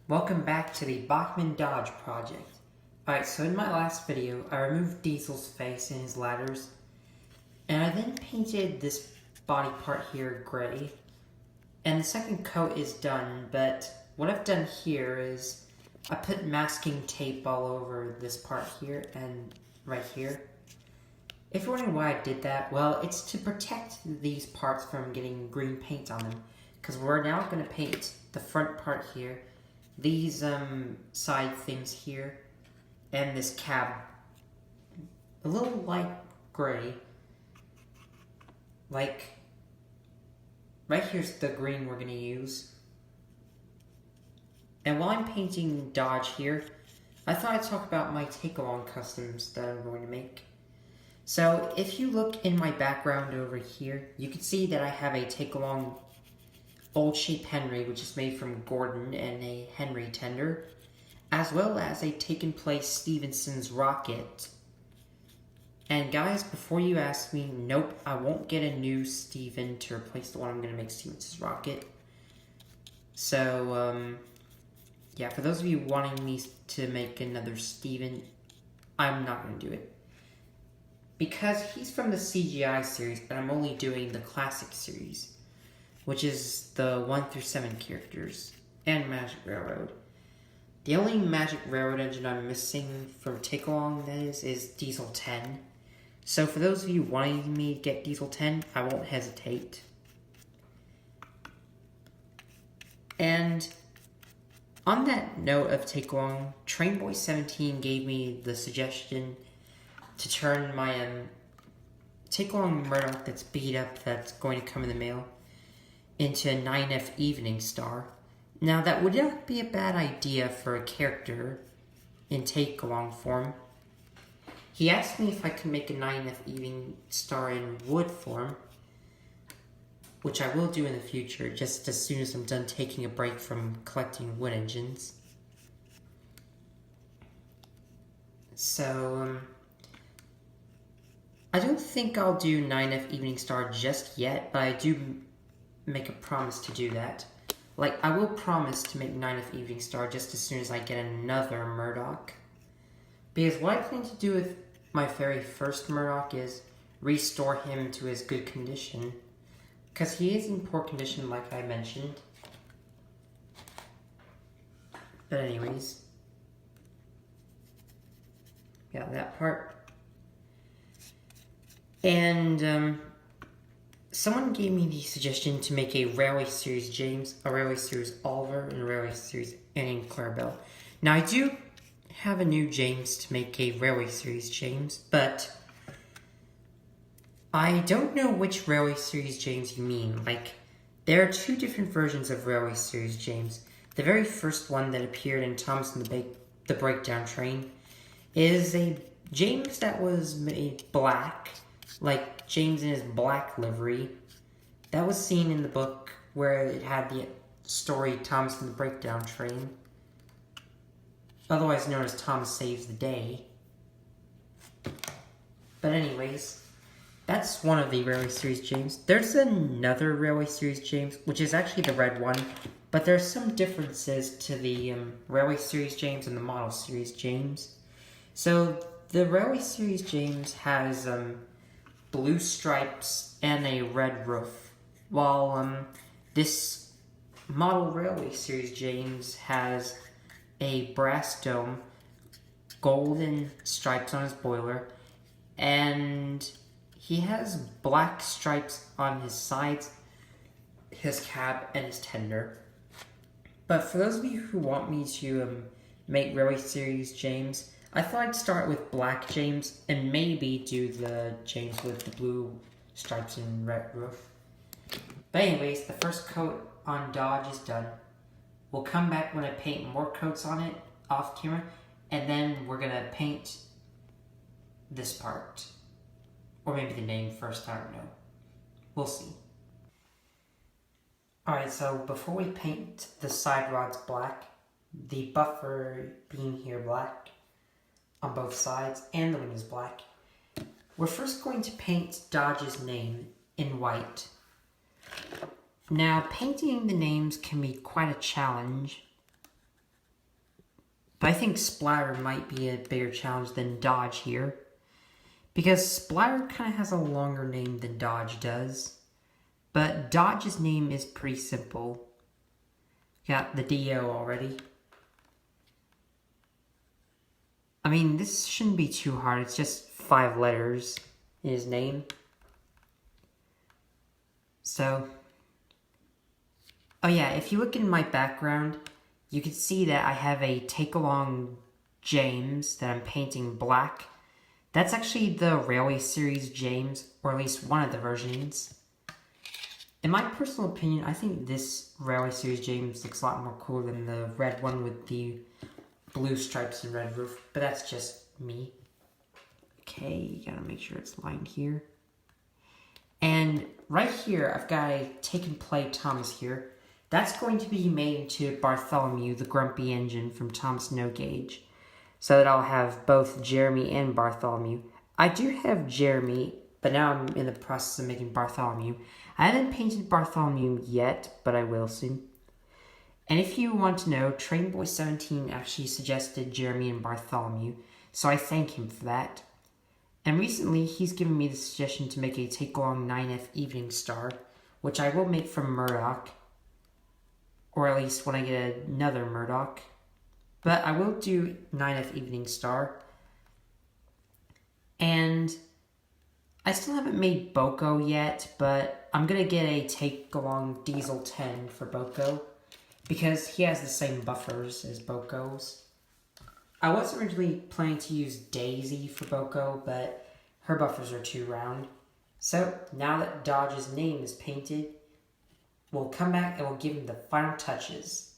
Welcome back to the Bachmann Dodge project. Alright, so in my last video, I removed Diesel's face and his ladders, and I then painted this body part here gray, and the second coat is done, but what I've done here is I put masking tape all over this part here and right here. If you're wondering why I did that, well, it's to protect these parts from getting green paint on them, because we're now going to paint the front part here, these side things here, and this cab a little light gray. Like, right here's the green we're going to use. And while I'm painting Dodge here, I thought I'd talk about my take-along customs that I'm going to make. So, if you look in my background over here, you can see that I have a take-along old shape Henry, which is made from Gordon and a Henry tender, as well as a taken place Stevenson's rocket. And guys, before you ask me, nope, I won't get a new Steven to replace the one I'm going to make Stevenson's rocket. So, yeah, for those of you wanting me to make another Steven, I'm not going to do it. Because he's from the CGI series, but I'm only doing the classic series, which is the 1 through 7 characters, and Magic Railroad. The only Magic Railroad engine I'm missing from Take-Along, that is Diesel 10. So for those of you wanting me to get Diesel 10, I won't hesitate. And on that note of Take-Along, Trainboy17 gave me the suggestion to turn my Take-Along Murdoch that's beat up, that's going to come in the mail, into a 9F Evening Star. Now that would not be a bad idea for a character in take-along form. He asked me if I could make a 9F Evening Star in wood form, which I will do in the future, just as soon as I'm done taking a break from collecting wood engines. So, I don't think I'll do 9F Evening Star just yet, but I do make a promise to do that. Like, I will promise to make 9th Evening Star just as soon as I get another Murdoch. Because what I plan to do with my very first Murdoch is restore him to his good condition. Because he is in poor condition, like I mentioned. But anyways. Yeah, that part. And, someone gave me the suggestion to make a Railway Series James, a Railway Series Oliver, and a Railway Series Annie and Clarabelle. Now, I do have a new James to make a Railway Series James, but I don't know which Railway Series James you mean. Like, there are two different versions of Railway Series James. The very first one that appeared in Thomas and the Breakdown Train is a James that was made black, like James in his black livery. That was seen in the book where it had the story Thomas and the Breakdown Train, otherwise known as Thomas Saves the Day. But anyways, that's one of the Railway Series James. There's another Railway Series James, which is actually the red one, but there's some differences to the Railway Series James and the Model Series James. So the Railway Series James has blue stripes and a red roof, while this Model Railway Series James has a brass dome, golden stripes on his boiler, and he has black stripes on his sides, his cab, and his tender. But for those of you who want me to make Railway Series James, I thought I'd start with black James and maybe do the James with the blue stripes and red roof. But anyways, the first coat on Dodge is done. We'll come back when I paint more coats on it off camera, and then we're gonna paint this part. Or maybe the name first, I don't know. We'll see. Alright, so before we paint the side rods black, the buffer beam here black, on both sides, and the wing is black, we're first going to paint Dodge's name in white. Now, painting the names can be quite a challenge, But I think Splatter might be a bigger challenge than Dodge here. Because Splatter kind of has a longer name than Dodge does. But Dodge's name is pretty simple. Got the D-O already. I mean, this shouldn't be too hard. It's just 5 letters in his name. So, oh yeah, if you look in my background, you can see that I have a Take-Along James that I'm painting black. That's actually the Railway Series James, or at least one of the versions. In my personal opinion, I think this Railway Series James looks a lot more cool than the red one with the blue stripes and red roof, but that's just me. Okay, you gotta make sure it's lined here. And right here, I've got a Take and Play Thomas here. That's going to be made into Bartholomew, the grumpy engine from Thomas No Gauge. So that I'll have both Jeremy and Bartholomew. I do have Jeremy, but now I'm in the process of making Bartholomew. I haven't painted Bartholomew yet, but I will soon. And if you want to know, Trainboy17 actually suggested Jeremy and Bartholomew, so I thank him for that. And recently, he's given me the suggestion to make a Take-Along 9F Evening Star, which I will make from Murdoch, or at least when I get another Murdoch. But I will do 9F Evening Star. And I still haven't made Boko yet, but I'm going to get a Take-Along Diesel 10 for Boko, because he has the same buffers as Boko's. I was originally planning to use Daisy for Boko, but her buffers are too round. So, now that Dodge's name is painted, we'll come back and we'll give him the final touches.